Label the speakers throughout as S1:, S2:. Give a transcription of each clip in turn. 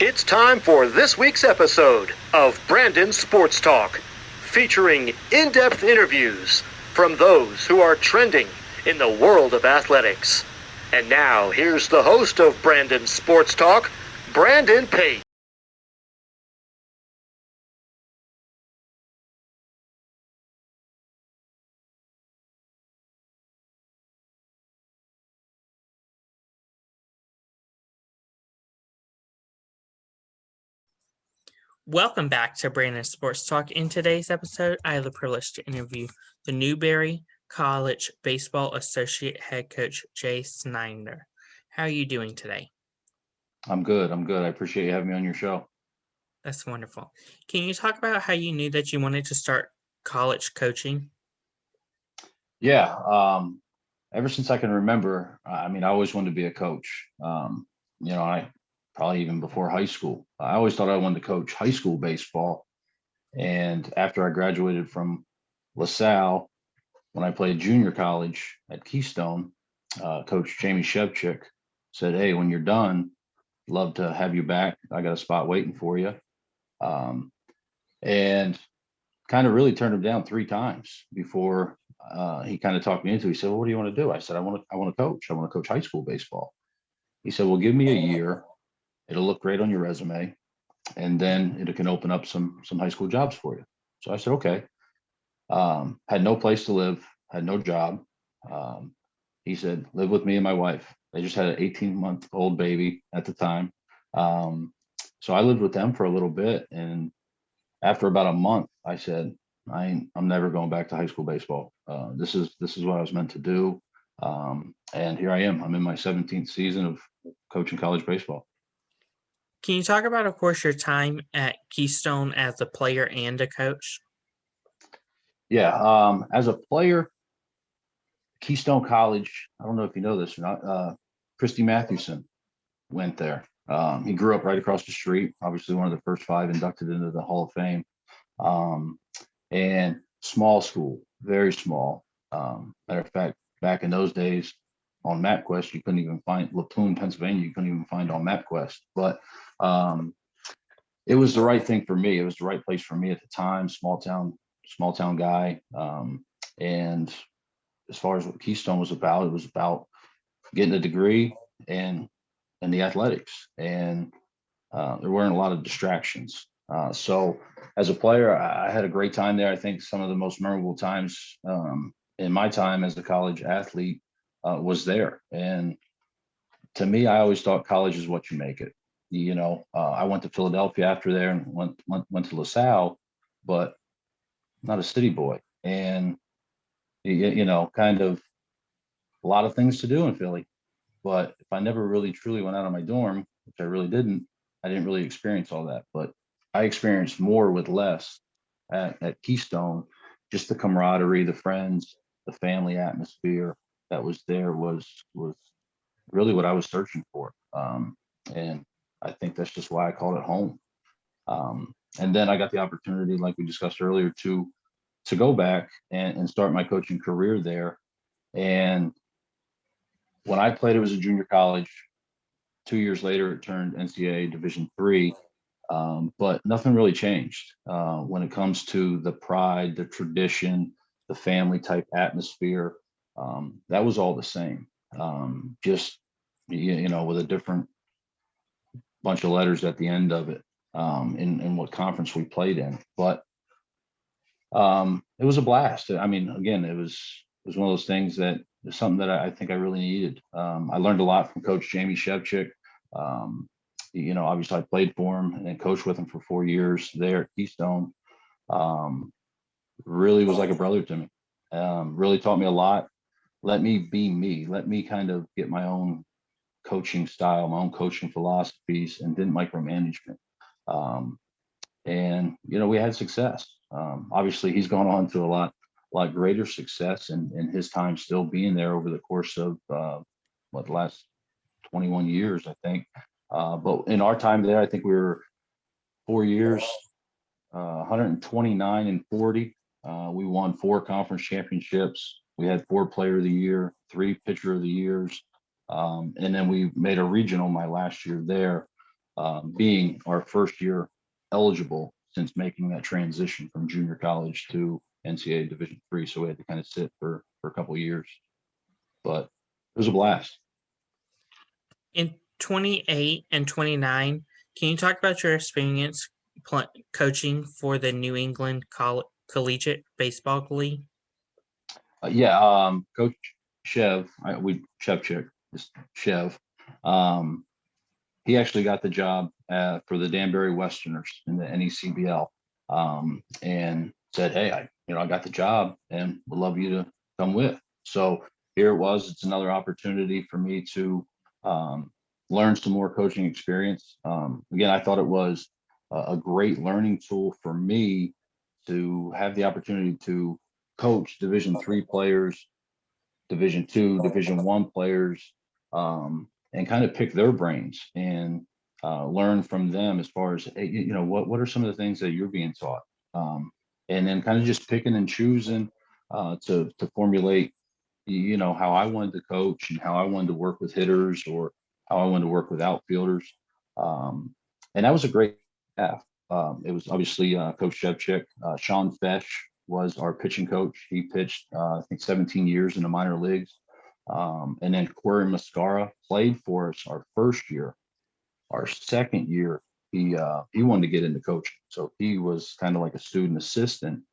S1: It's time for this week's episode of Brandon Sports Talk, featuring in-depth interviews from those who are trending in the world of athletics. And now, here's the host of Brandon Sports Talk, Brandon Pate.
S2: Welcome back to Brandon Sports Talk. In today's episode, I have the privilege to interview the Newberry College Baseball Associate Head Coach, Jay Snyder. How are you doing today?
S3: I'm good. I appreciate you having me on your show.
S2: That's wonderful. Can you talk about how you knew that you wanted to start college coaching?
S3: Yeah. Ever since I can remember, I always wanted to be a coach. I probably even before high school, I always thought I wanted to coach high school baseball. And after I graduated from LaSalle, when I played junior college at Keystone, Coach Jamie Shevchik said, "Hey, when you're done, love to have you back. I got a spot waiting for you." And kind of really turned him down 3 times before he kind of talked me into it. He said, "Well, what do you want to do?" I said, I want to coach. I want to coach high school baseball." He said, "Well, give me a year. It'll look great on your resume, and then it can open up some high school jobs for you." So I said, "Okay." Had no place to live, had no job. He said, "Live with me and my wife." They just had an 18-month-old baby at the time. So I lived with them for a little bit, and after about a month, I said, I'm never going back to high school baseball. This is what I was meant to do. And here I am. I'm in my 17th season of coaching college baseball.
S2: Can you talk about, of course, your time at Keystone as a player and a coach?
S3: Yeah. As a player, Keystone College, I don't know if you know this or not, Christy Mathewson went there. He grew up right across the street, obviously one of the first 5 inducted into the Hall of Fame. And small school, very small. Matter of fact, back in those days on MapQuest, you couldn't even find Lapoon, Pennsylvania. You couldn't even find on MapQuest, but it was the right thing for me. It was the right place for me at the time. Small town guy. And as far as what Keystone was about, it was about getting a degree and the athletics. And there weren't a lot of distractions. So as a player, I had a great time there. I think some of the most memorable times in my time as a college athlete was there. And to me, I always thought college is what you make it. I went to Philadelphia after there and went to LaSalle, but not a city boy. And, kind of a lot of things to do in Philly. But if I never really truly went out of my dorm, which I really didn't, I didn't really experience all that. But I experienced more with less at Keystone. Just the camaraderie, the friends, the family atmosphere that was there was really what I was searching for. And I think that's just why I called it home. And then I got the opportunity, like we discussed earlier, to go back and start my coaching career there. And when I played, it was a junior college. 2 years later, it turned NCAA Division III. But nothing really changed when it comes to the pride, the tradition, the family type atmosphere. That was all the same. Just with a different bunch of letters at the end of it, in what conference we played in. But it was a blast. I mean, again, it was one of those things that is something that I think I really needed. I learned a lot from Coach Jamie Shevchik. Obviously I played for him and then coached with him for 4 years there at Keystone. Really was like a brother to me. Really taught me a lot. Let me be me. Let me kind of get my own coaching style, my own coaching philosophies, and didn't micromanagement. And we had success. Obviously, he's gone on to a lot greater success, in his time still being there over the course of the last 21 years, I think. But in our time there, I think we were 4 years, 129 and 40. We won 4 conference championships. We had 4 player of the year, 3 pitcher of the years. And then we made a regional my last year there. being our first year eligible since making that transition from junior college to NCAA Division III. So we had to kind of sit for a couple of years, but it was a blast.
S2: In 28 and 29, can you talk about your experience coaching for the New England Collegiate Baseball League?
S3: Coach Chev, Chevchik, Chev. He actually got the job for the Danbury Westerners in the NECBL, and said, "Hey, I got the job and would love you to come with." So here it was. It's another opportunity for me to learn some more coaching experience. Again, I thought it was a great learning tool for me to have the opportunity to coach Division III players, Division II, Division I players, and kind of pick their brains and learn from them as far as, hey, what are some of the things that you're being taught, and then kind of just picking and choosing to formulate, how I wanted to coach and how I wanted to work with hitters or how I wanted to work with outfielders, and that was a great staff. It was obviously Coach Shevchik. Sean Fesh was our pitching coach. He pitched, I think, 17 years in the minor leagues. And then Corey Mascara played for us our first year. Our second year, he wanted to get into coaching. So he was kind of like a student assistant.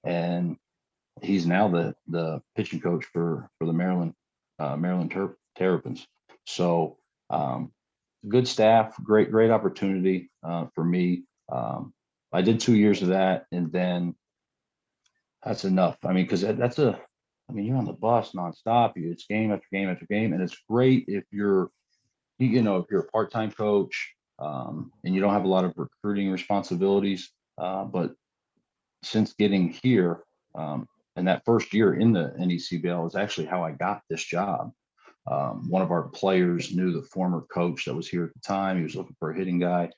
S3: And he's now the pitching coach for the Maryland Terrapins. So good staff, great opportunity for me. I did 2 years of that, and then that's enough. I mean, because you're on the bus nonstop. It's game after game after game, and it's great if you're a part-time coach, and you don't have a lot of recruiting responsibilities. But since getting here, and that first year in the NECBL is actually how I got this job. One of our players knew the former coach that was here at the time. He was looking for a hitting guy.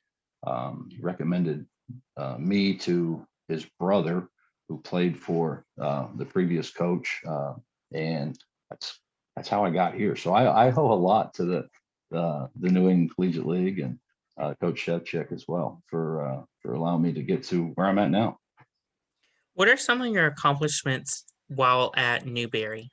S3: He recommended me to his brother, who played for the previous coach, and that's how I got here. So I owe a lot to the New England Collegiate League and Coach Shevchik as well for allowing me to get to where I'm at now.
S2: What are some of your accomplishments while at Newberry?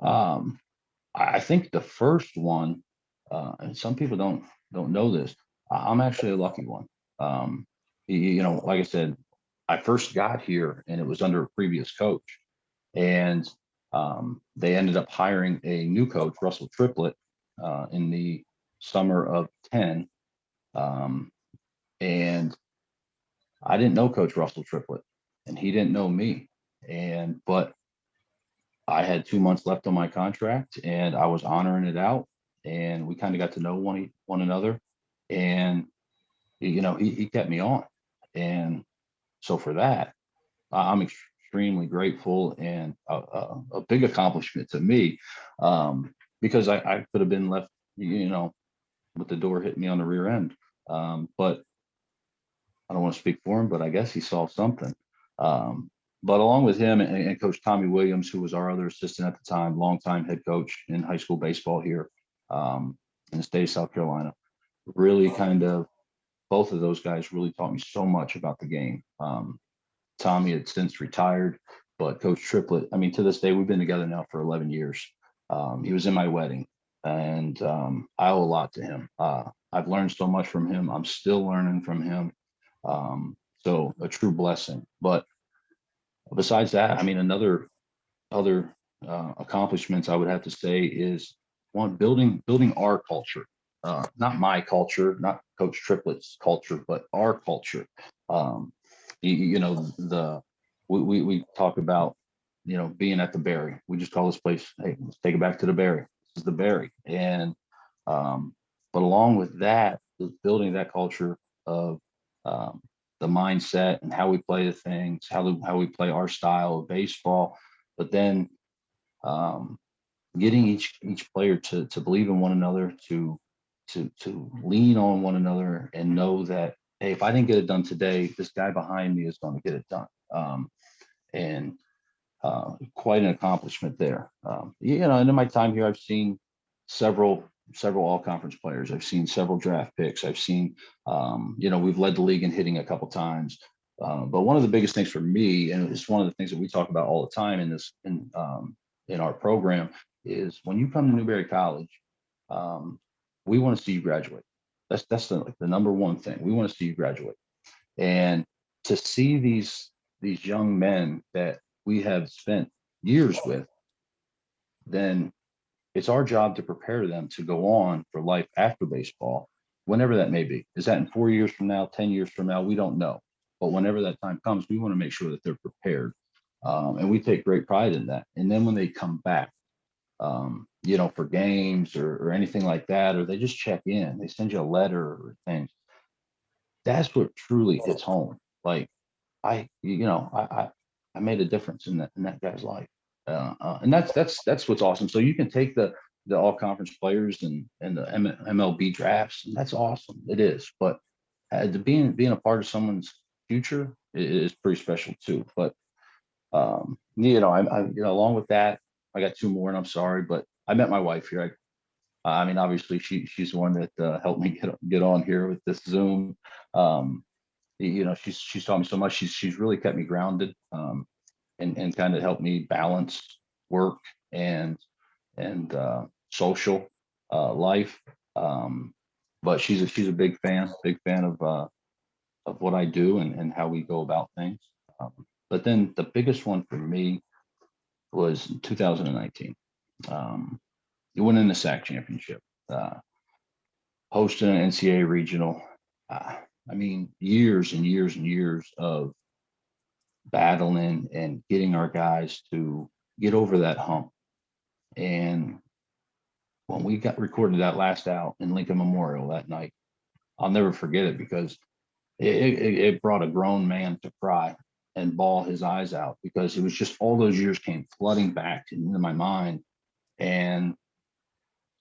S3: I think the first one, and some people don't know this, I'm actually a lucky one. Like I said, I first got here and it was under a previous coach, and they ended up hiring a new coach, Russell Triplett, in the summer of 10. And I didn't know Coach Russell Triplett, and he didn't know me. But I had 2 months left on my contract, and I was honoring it out, and we kind of got to know one another, and he kept me on, and so for that, I'm extremely grateful, and a big accomplishment to me, because I could have been left, with the door hitting me on the rear end, but I don't want to speak for him, but I guess he saw something. But along with him and Coach Tommy Williams, who was our other assistant at the time, longtime head coach in high school baseball here in the state of South Carolina, really both of those guys really taught me so much about the game. Tommy had since retired, but Coach Triplett, to this day, we've been together now for 11 years. He was in my wedding, and I owe a lot to him. I've learned so much from him. I'm still learning from him. So a true blessing. But besides that, other accomplishments I would have to say is one, building our culture, not my culture, not Coach Triplett's culture, but our culture. We talk about being at the Berry. We just call this place, hey, let's take it back to the Berry. This is the Berry, and but along with that, building that culture of the mindset and how we play the things, how we play our style of baseball, but then getting each player to believe in one another, to lean on one another, and know that, hey, if I didn't get it done today, this guy behind me is going to get it done. And quite an accomplishment there. And in my time here, I've seen several several all-conference players. I've seen several draft picks. I've seen, we've led the league in hitting a couple times. But one of the biggest things for me, and it's one of the things that we talk about all the time in our program, is when you come to Newberry College, we want to see you graduate. That's the number one thing. We want to see you graduate. And to see these young men that we have spent years with, then it's our job to prepare them to go on for life after baseball, whenever that may be. Is that in 4 years from now, 10 years from now? We don't know. But whenever that time comes, we want to make sure that they're prepared. And we take great pride in that. And then when they come back, for games or anything like that, or they just check in, they send you a letter or things. That's what truly hits home. Like I made a difference in that guy's life. And that's what's awesome. So you can take the all conference players and the MLB drafts, and that's awesome. It is, but being a part of someone's future is pretty special too. But along with that, I got two more, and I'm sorry, but I met my wife here. Obviously she's the one that helped me get on here with this Zoom. She's taught me so much. She's really kept me grounded. And kind of help me balance work and social life. But she's a big fan of what I do and how we go about things. But then the biggest one for me was 2019. Winning the SAC championship, hosting an NCAA regional. Years and years and years of battling and getting our guys to get over that hump. And when we got recorded that last out in Lincoln Memorial that night, I'll never forget it, because it brought a grown man to cry and bawl his eyes out, because it was just all those years came flooding back into my mind. And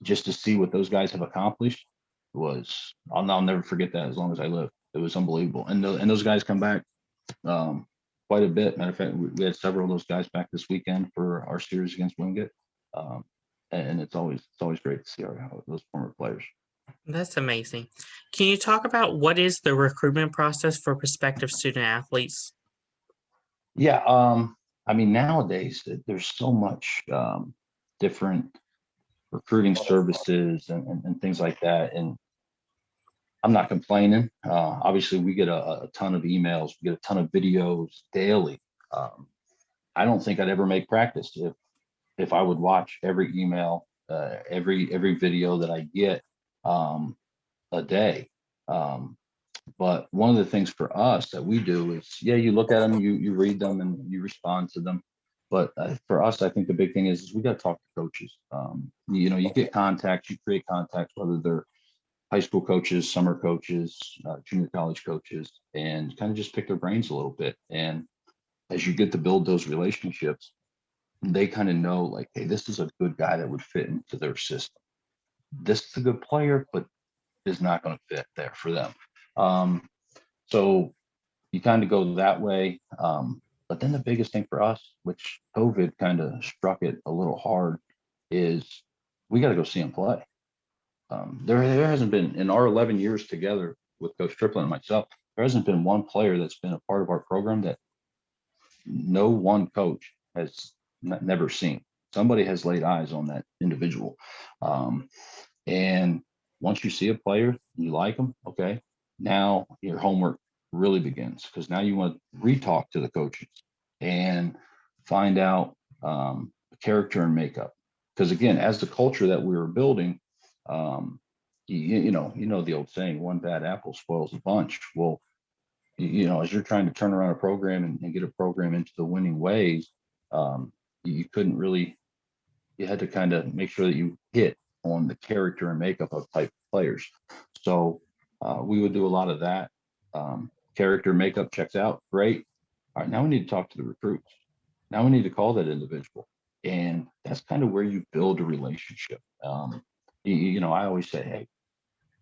S3: just to see what those guys have accomplished I'll never forget that as long as I live. It was unbelievable. And those guys come back quite a bit. Matter of fact, we had several of those guys back this weekend for our series against Wingate. And it's always great to see those former players.
S2: That's amazing. Can you talk about what is the recruitment process for prospective student athletes?
S3: Yeah. Nowadays there's so much different recruiting services and things like that. And I'm not complaining. Obviously, we get a ton of emails, we get a ton of videos daily. I don't think I'd ever make practice if I would watch every email, every video that I get a day. But one of the things for us that we do is, you look at them, you read them, and you respond to them. But for us, I think the big thing is we got to talk to coaches. You get contacts, you create contacts, whether they're high school coaches, summer coaches, junior college coaches, and kind of just pick their brains a little bit. And as you get to build those relationships, they kind of know, like, hey, this is a good guy that would fit into their system. This is a good player, but is not going to fit there for them. So you kind of go that way. But then the biggest thing for us, which COVID kind of struck it a little hard, is we got to go see them play. There hasn't been, in our 11 years together with Coach Triplett and myself, there hasn't been one player that's been a part of our program that no one coach has never seen. Somebody has laid eyes on that individual. And once you see a player, you like them, okay, now your homework really begins, because now you want to re-talk to the coaches and find out character and makeup. Because again, as the culture that we were building, you know the old saying, one bad apple spoils a bunch. Well, as you're trying to turn around a program and get a program into the winning ways, you couldn't really, you had to kind of make sure that you hit on the character and makeup of type players. So we would do a lot of that. Character makeup checks out, great. All right, now we need to talk to the recruits. Now we need to call that individual. And that's kind of where you build a relationship. I always say, hey,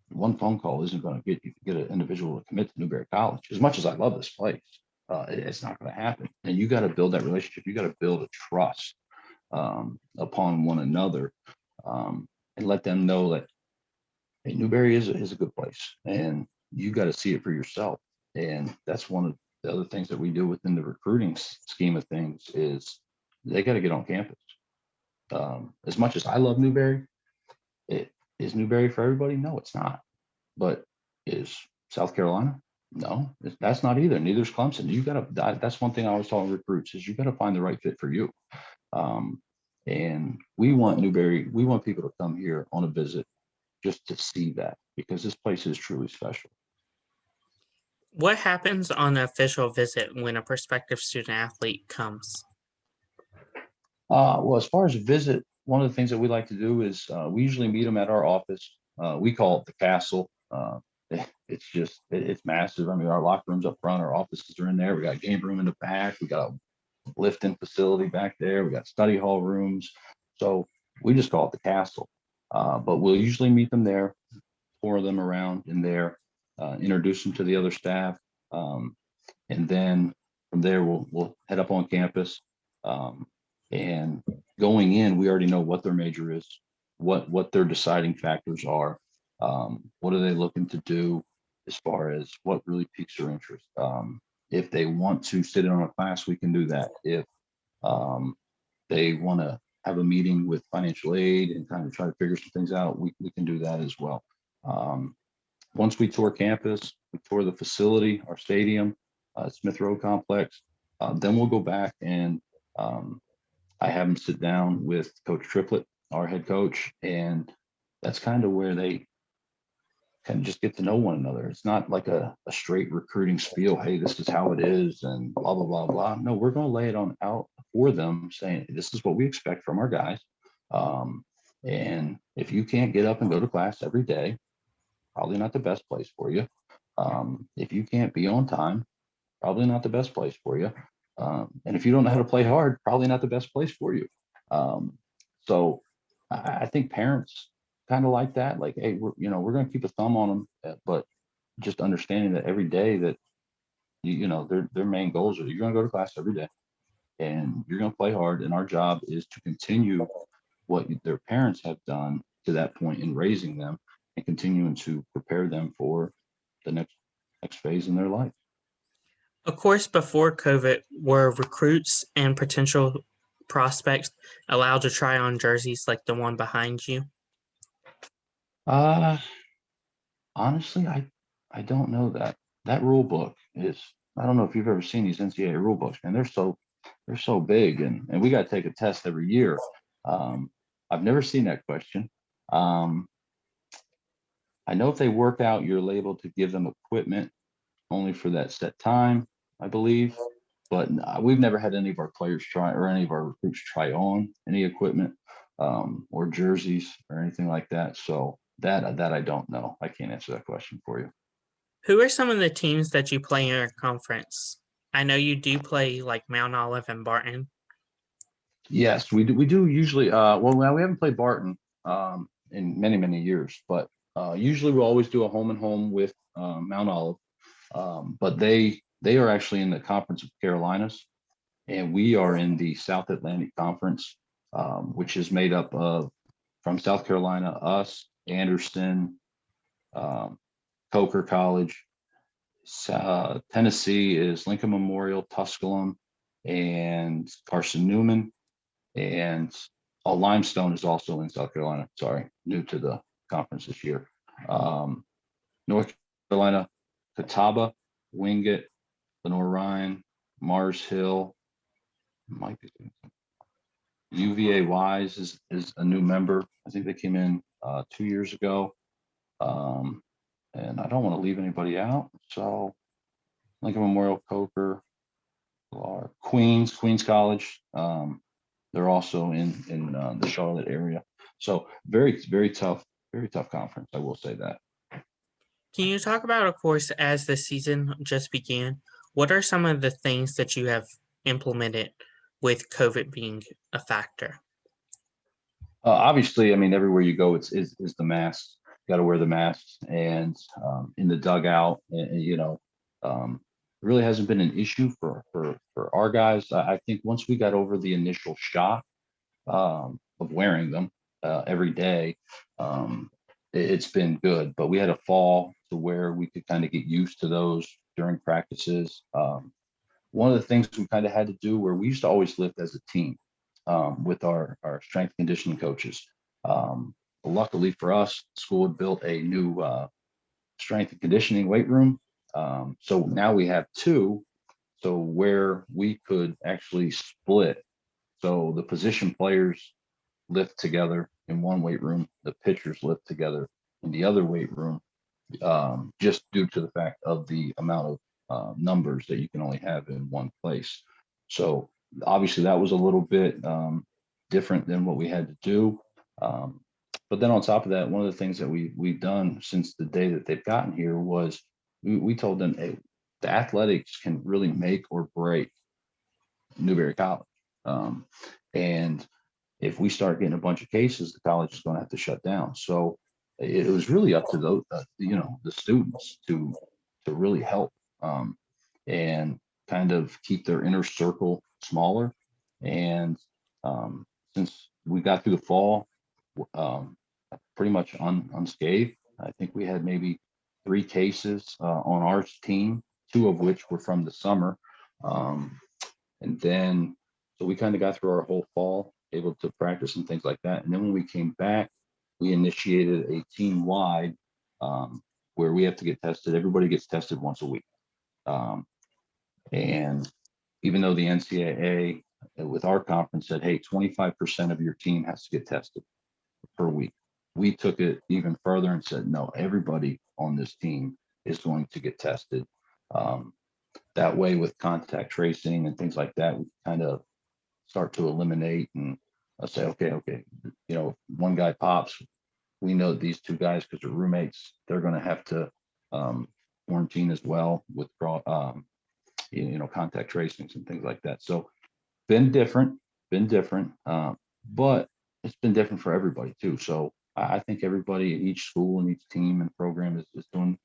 S3: one phone call isn't going to get an individual to commit to Newberry College. As much as I love this place, it's not going to happen. And you got to build that relationship. You got to build a trust upon one another, and let them know that hey, Newberry is a good place, and you got to see it for yourself. And that's one of the other things that we do within the recruiting scheme of things is they got to get on campus. As much as I love Newberry, it is Newberry for everybody? No, it's not. But is South Carolina? No, that's not either. Neither is Clemson. You got to. That's one thing I always tell recruits is you got to find the right fit for you. Um, and we want Newberry. We want people to come here on a visit just to see that because this place is truly special.
S2: What happens on an official visit when a prospective student athlete comes?
S3: Well, as far as a visit, one of the things that we like to do is we usually meet them at our office. We call it the castle. It's massive. I mean, our locker rooms up front, our offices are in there. We got a game room in the back. We got a lifting facility back there. We got study hall rooms. So we just call it the castle. But we'll usually meet them there, tour them around in there, introduce them to the other staff, and then from there we'll head up on campus. And going in, we already know what their major is, what their deciding factors are, what are they looking to do as far as what really piques their interest. If they want to sit in on a class, we can do that. If they want to have a meeting with financial aid and kind of try to figure some things out, we can do that as well. Once we tour campus, we tour the facility, our stadium, Smith Road Complex, then we'll go back and I have them sit down with Coach Triplett, our head coach, and that's kind of where they kind of just get to know one another. It's not like a straight recruiting spiel. Hey, this is how it is and blah, blah, blah, blah. No, we're going to lay it on out for them saying, this is what we expect from our guys. And if you can't get up and go to class every day, probably not the best place for you. If you can't be on time, probably not the best place for you. And if you don't know how to play hard, probably not the best place for you. So I think parents kind of like that. Like, hey, we're going to keep a thumb on them, but just understanding that every day that their main goals are you're going to go to class every day, and you're going to play hard. And our job is to continue what their parents have done to that point in raising them and continuing to prepare them for the next phase in their life.
S2: Of course, before COVID, were recruits and potential prospects allowed to try on jerseys like the one behind you?
S3: Honestly, I don't know that. That rule book is, I don't know if you've ever seen these NCAA rule books, and they're so big, and we got to take a test every year. I've never seen that question. I know if they work out, you're able to give them equipment only for that set time, I believe. But we've never had any of our players try or any of our recruits try on any equipment or jerseys or anything like that. So that I don't know. I can't answer that question for you.
S2: Who are some of the teams that you play in your conference? I know you do play like Mount Olive and Barton.
S3: Yes, we do. We do usually. Well, we haven't played Barton in many years, but usually we'll always do a home and home with Mount Olive. But they are actually in the Conference of Carolinas, and we are in the South Atlantic Conference, which is made up of from South Carolina, us, Anderson, Coker College. Tennessee is Lincoln Memorial, Tusculum, and Carson Newman. And Limestone is also in South Carolina. Sorry, new to the conference this year. North Carolina, Catawba, Wingate, Lenore Ryan, Mars Hill, might be UVA Wise is a new member. I think they came in 2 years ago. And I don't want to leave anybody out. So Lincoln Memorial, Coker, Queens College. They're also in the Charlotte area. So very tough conference. I will say that.
S2: Can you talk about, of course, as the season just began, what are some of the things that you have implemented with COVID being a factor?
S3: Obviously, I mean, everywhere you go, is the mask. Got to wear the masks, and in the dugout, really hasn't been an issue for our guys. I think once we got over the initial shock of wearing them every day, it's been good, but we had a fall to where we could kind of get used to those during practices. One of the things we kind of had to do where we used to always lift as a team with our strength conditioning coaches. Luckily for us, school had built a new strength and conditioning weight room. So now we have two, so where we could actually split. So the position players lift together in one weight room, the pitchers lift together in the other weight room, just due to the fact of the amount of numbers that you can only have in one place. So obviously that was a little bit different than what we had to do. But then on top of that, one of the things that we've done since the day that they've gotten here was we told them, hey, the athletics can really make or break Newberry College. And if we start getting a bunch of cases, the college is going to have to shut down. So it was really up to those, the students to really help and kind of keep their inner circle smaller. And since we got through the fall pretty much unscathed, I think we had maybe 3 cases on our team, 2 of which were from the summer. And then, so we kind of got through our whole fall, able to practice and things like that. And then when we came back, we initiated a team-wide where we have to get tested. Everybody gets tested once a week. And even though the NCAA with our conference said, hey, 25% of your team has to get tested per week, we took it even further and said, no, everybody on this team is going to get tested. That way, with contact tracing and things like that, we kind of start to eliminate and say, okay, one guy pops, we know these 2 guys, because they're roommates, they're going to have to quarantine as well with contact tracings and things like that. So been different, but it's been different for everybody too. So I think everybody at each school and each team and program is doing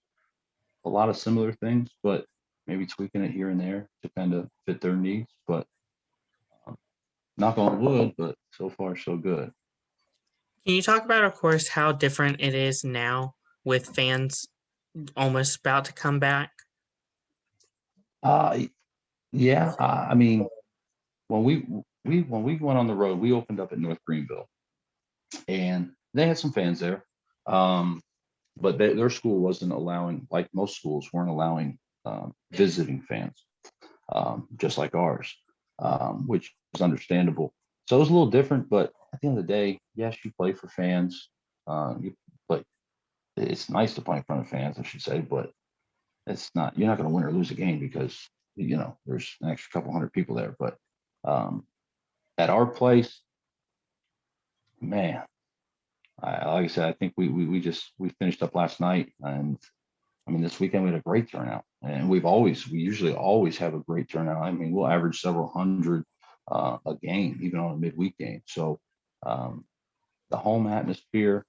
S3: a lot of similar things, but maybe tweaking it here and there to kind of fit their needs. But knock on wood, but so far so good.
S2: Can you talk about, of course, how different it is now with fans almost about to come back?
S3: Yeah. I mean, when we went on the road, we opened up at North Greenville, and they had some fans there, but their school wasn't allowing, like most schools weren't allowing visiting fans, just like ours, which is understandable. So it was a little different, but at the end of the day, yes, you play for fans. But it's nice to play in front of fans, I should say, but you're not going to win or lose a game because, there's an extra couple hundred people there. But at our place, man, like I said, I think we finished up last night, and I mean, this weekend we had a great turnout, and we usually always have a great turnout. I mean, we'll average several hundred a game, even on a midweek game. So the home atmosphere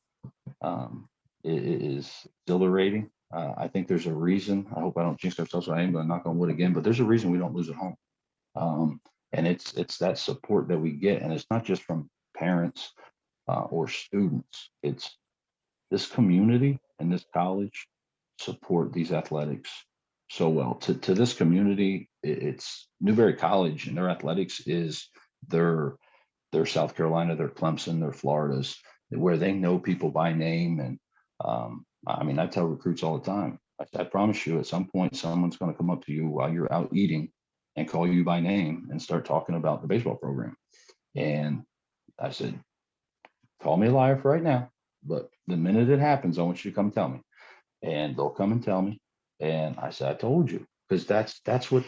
S3: is exhilarating. I think there's a reason. I hope I don't jinx ourselves. So I am going to knock on wood again, but there's a reason we don't lose at home. And it's that support that we get, and it's not just from parents or students. It's this community and this college support these athletics so well. To this community, it's Newberry College, and their athletics is their South Carolina, their Clemson, their Floridas, where they know people by name. And I mean, I tell recruits all the time, I promise you, at some point, someone's going to come up to you while you're out eating and call you by name and start talking about the baseball program. And I said, call me a liar for right now, but the minute it happens, I want you to come tell me. And they'll come and tell me. And I said, I told you, because that's what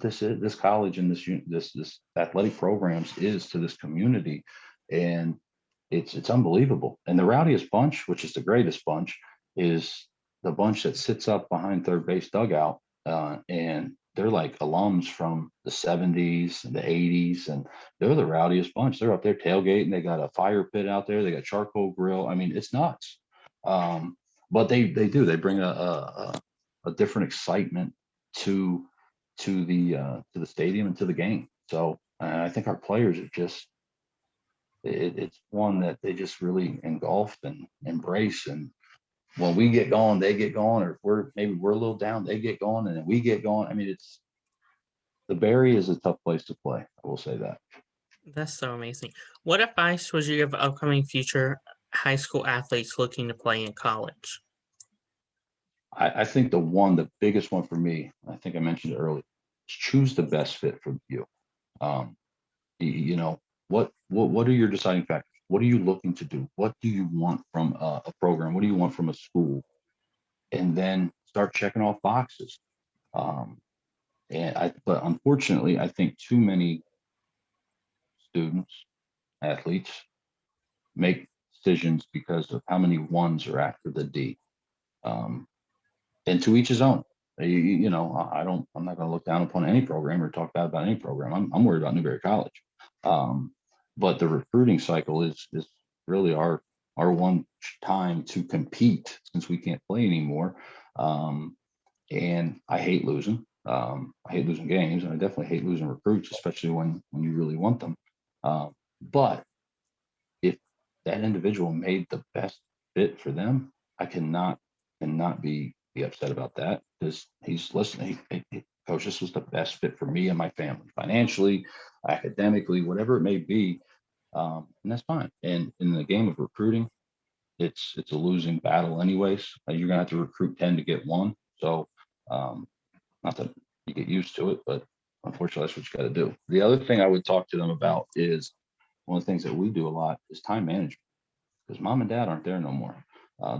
S3: this is. This college and this athletic programs is to this community, and it's unbelievable. And the rowdiest bunch, which is the greatest bunch, is the bunch that sits up behind third base dugout, and they're like alums from the 70s and the 80s, and they're the rowdiest bunch. They're up there tailgating. They got a fire pit out there. They got charcoal grill. I mean, it's nuts. But they bring a different excitement to the stadium and to the game. So I think our players are just it's one that they just really engulfed and embrace. And when we get going, they get going, or if we're a little down, they get going, and then we get going. I mean, the Barry is a tough place to play. I will say that.
S2: That's so amazing. What advice would you give upcoming future high school athletes looking to play in college?
S3: I think the biggest one for me, I think I mentioned it earlier, is choose the best fit for you. Um, you know, what are your deciding factors? What are you looking to do? What do you want from a program? What do you want from a school? And then start checking off boxes. Um, but unfortunately, I think too many students, athletes, make decisions because of how many ones are after the D. Um, and to each his own. I'm not going to look down upon any program or talk bad about any program. I'm worried about Newberry College. But the recruiting cycle is really our one time to compete, since we can't play anymore. And I hate losing. I hate losing games, and I definitely hate losing recruits, especially when you really want them. But if that individual made the best fit for them, I cannot be upset about that, because he's listening. Coach, this was the best fit for me and my family, financially, academically, whatever it may be. And that's fine. And in the game of recruiting, it's a losing battle anyways. You're gonna have to recruit 10 to get one. So not that you get used to it, but unfortunately that's what you got to do. The other thing I would talk to them about is one of the things that we do a lot is time management, because mom and dad aren't there no more.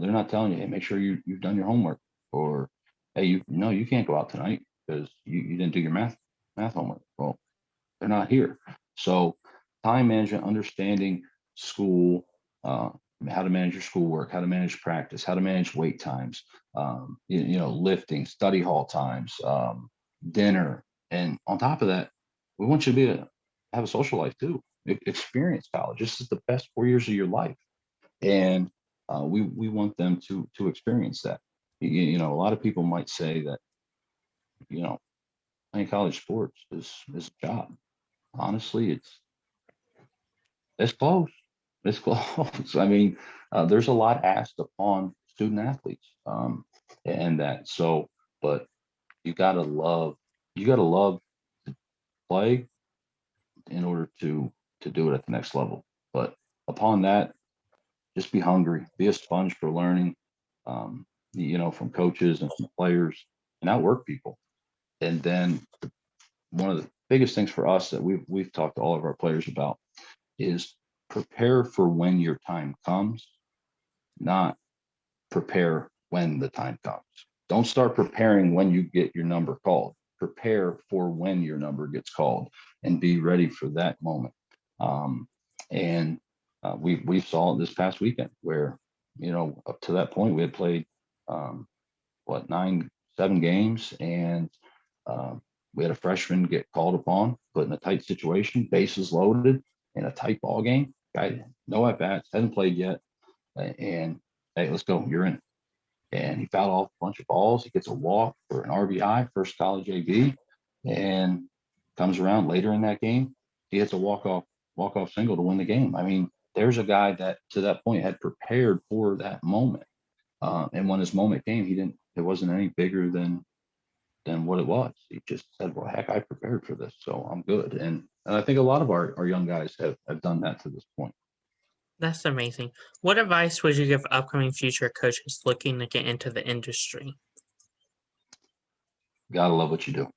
S3: They're not telling you, hey, make sure you've done your homework, or hey, you can't go out tonight because you didn't do your math homework. Well, they're not here. So time management, understanding school, how to manage your schoolwork, how to manage practice, how to manage wait times, lifting, study hall times, dinner. And on top of that, we want you to have a social life too. Experience college. This is the best 4 years of your life. And we want them to experience that. A lot of people might say that, playing college sports is a job. Honestly, it's close. It's close. I mean, there's a lot asked upon student athletes, and that. So, but you gotta love to play in order to do it at the next level. But upon that, just be hungry, be a sponge for learning, from coaches and from players, and outwork people. And then one of the biggest things for us that we've talked to all of our players about is prepare for when your time comes, not prepare when the time comes. Don't start preparing when you get your number called. Prepare for when your number gets called and be ready for that moment. And we saw it this past weekend where, up to that point we had played, 7 games, and we had a freshman get called upon, put in a tight situation, bases loaded in a tight ball game. Guy, no at bats, hasn't played yet, and hey, let's go, you're in. And he fouled off a bunch of balls. He gets a walk for an RBI, first college AB, and comes around later in that game. He hits a walk off single to win the game. I mean, there's a guy that to that point had prepared for that moment, and when his moment came, it wasn't any bigger than what it was. He just said, well, heck, I prepared for this, so I'm good. And I think a lot of our young guys have done that to this point.
S2: That's amazing. What advice would you give upcoming future coaches looking to get into the industry?
S3: Gotta love what you do.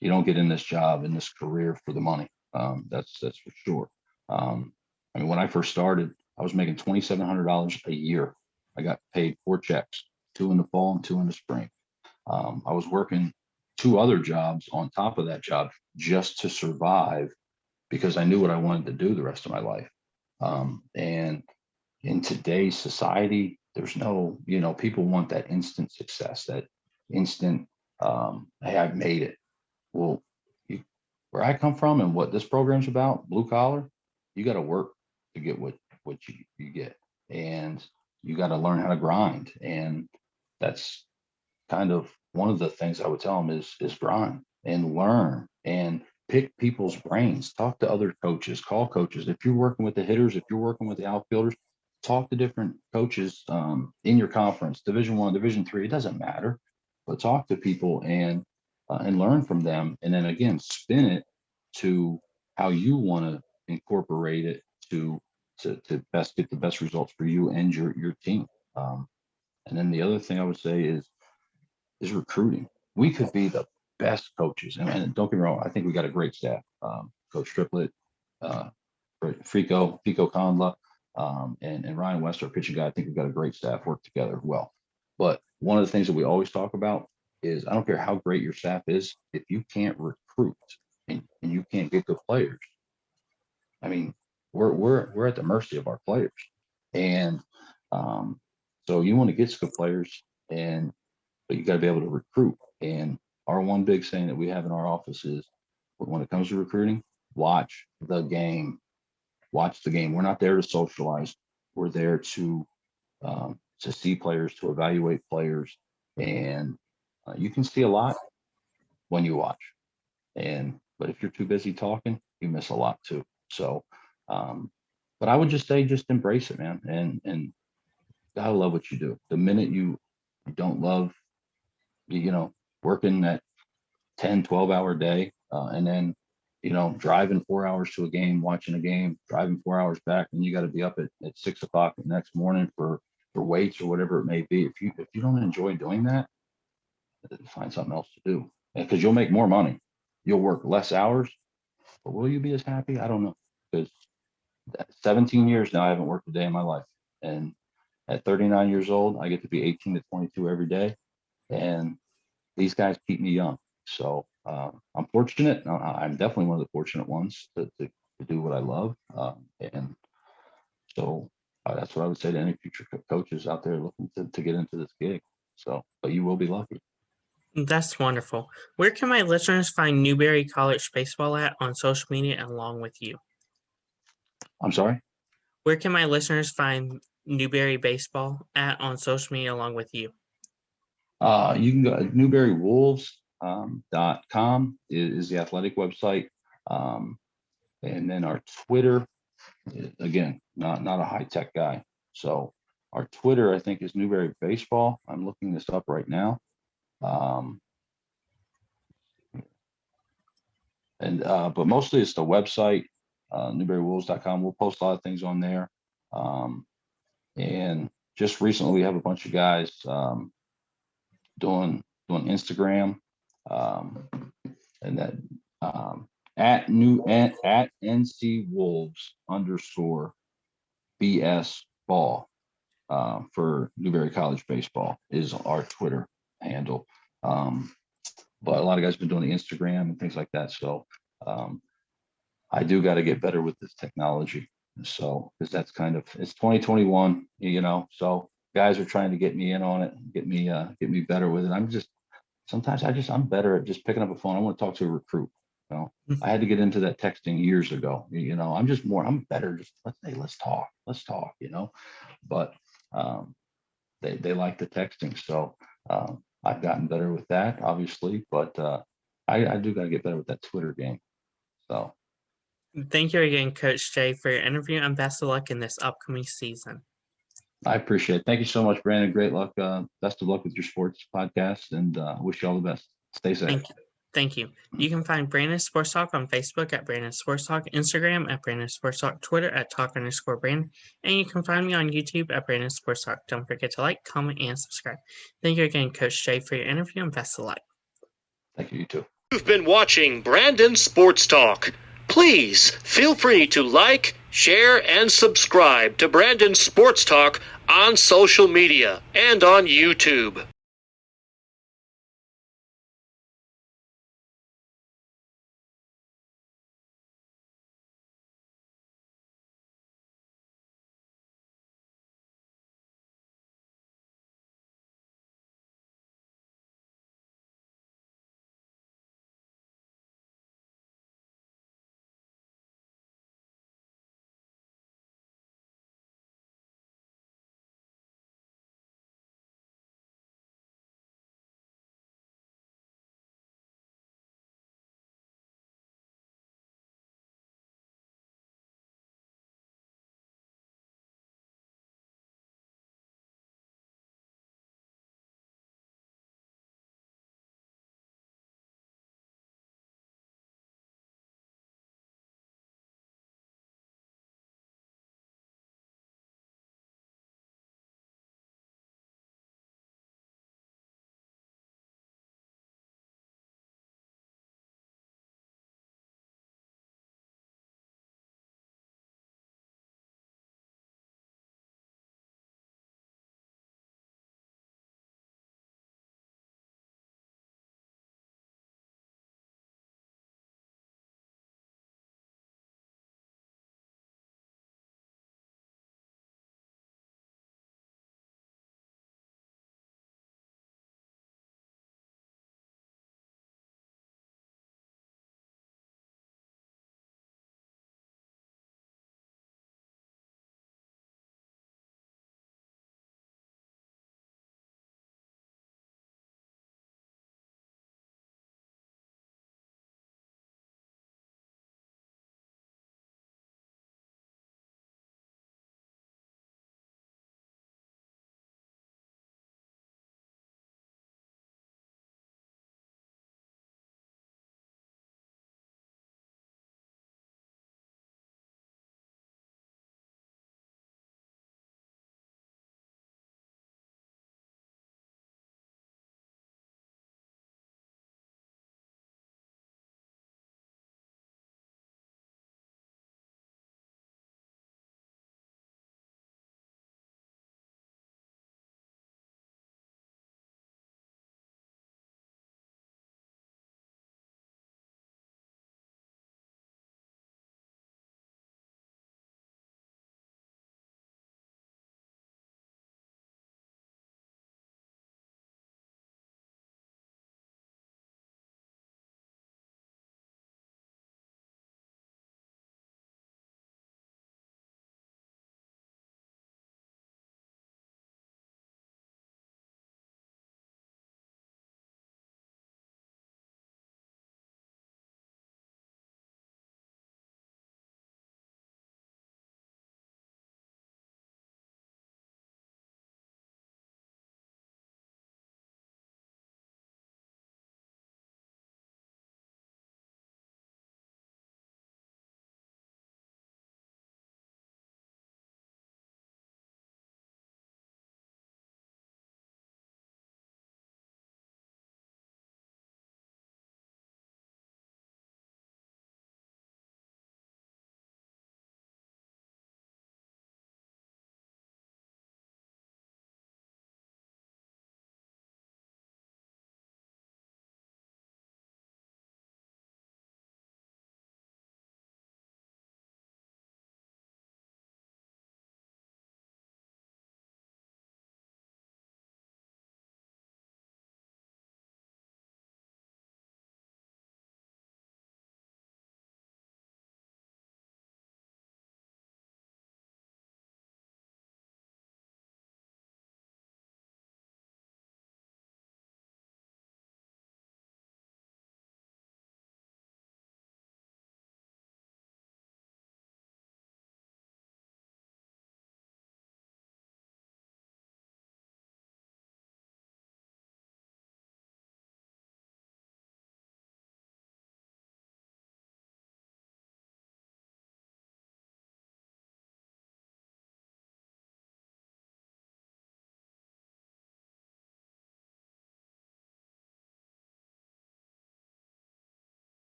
S3: You don't get in this job, in this career, for the money. That's for sure. I mean, when I first started, I was making $2,700 a year. I got paid 4 checks, 2 in the fall and 2 in the spring. I was working 2 other jobs on top of that job just to survive, because I knew what I wanted to do the rest of my life. And in today's society, there's no, people want that instant success, that instant, hey, I've made it. Well, where I come from and what this program's about, blue collar, you got to work to get what you get, and you got to learn how to grind. And that's kind of one of the things I would tell them is grind and learn and pick people's brains, talk to other coaches, call coaches. If you're working with the hitters, if you're working with the outfielders, talk to different coaches in your conference, Division I, Division III, it doesn't matter, but talk to people and learn from them. And then again, spin it to how you want to incorporate it to best get the best results for you and your team. And then the other thing I would say is recruiting. We could be the best coaches, and don't get me wrong, I think we got a great staff. Coach Triplett, Fico Conla, and Ryan West, our pitching guy. I think we've got a great staff, work together well. But one of the things that we always talk about is I don't care how great your staff is, if you can't recruit and you can't get good players, I mean, we're at the mercy of our players. And so you want to get good players, but you got to be able to recruit. And our one big saying that we have in our office is, when it comes to recruiting, watch the game. Watch the game. We're not there to socialize. We're there to see players, to evaluate players, and you can see a lot when you watch. But if you're too busy talking, you miss a lot too. So, but I would just say, just embrace it, man, and gotta love what you do. The minute you don't love, working that 10, 12-hour day, and then driving 4 hours to a game, watching a game, driving 4 hours back, and you got to be up at 6 o'clock the next morning for weights or whatever it may be. If you don't enjoy doing that, find something else to do, because you'll make more money. You'll work less hours, but will you be as happy? I don't know, because 17 years now, I haven't worked a day in my life. And at 39 years old, I get to be 18 to 22 every day. And these guys keep me young. So I'm fortunate. I'm definitely one of the fortunate ones to do what I love. And so that's what I would say to any future coaches out there looking to get into this gig. So, but you will be lucky.
S2: That's wonderful. Where can my listeners find Newberry College Baseball at on social media along with you?
S3: I'm sorry?
S2: Where can my listeners find Newberry Baseball at on social media along with you?
S3: You can go to newberrywolves.com is the athletic website. And then our Twitter, again, not a high-tech guy. So our Twitter, I think, is Newberry Baseball. I'm looking this up right now. But mostly it's the website, newberrywolves.com. We'll post a lot of things on there. And just recently we have a bunch of guys doing Instagram, and that at NC Wolves _BS ball for Newberry College Baseball is our Twitter handle. But a lot of guys have been doing the Instagram and things like that. So I do got to get better with this technology. So, because that's it's 2021, so guys are trying to get me in on it, get me better with it. I'm better at just picking up a phone. I want to talk to a recruit. I had to get into that texting years ago. I'm better. Just let's talk. But they like the texting. So I've gotten better with that, obviously, but I do got to get better with that Twitter game. So.
S2: Thank you again, Coach Jay, for your interview, and best of luck in this upcoming season.
S3: I appreciate it. Thank you so much, Brandon. Great luck. Best of luck with your sports podcast, and wish you all the best. Stay safe.
S2: Thank you. You can find Brandon Sports Talk on Facebook at Brandon Sports Talk, Instagram at Brandon Sports Talk, Twitter at Talk_Brandon, and you can find me on YouTube at Brandon Sports Talk. Don't forget to like, comment, and subscribe. Thank you again, Coach Jay, for your interview, and best of luck.
S3: Thank you. You too.
S1: You've been watching Brandon Sports Talk. Please feel free to like, share, and subscribe to Brandon Sports Talk on social media and on YouTube.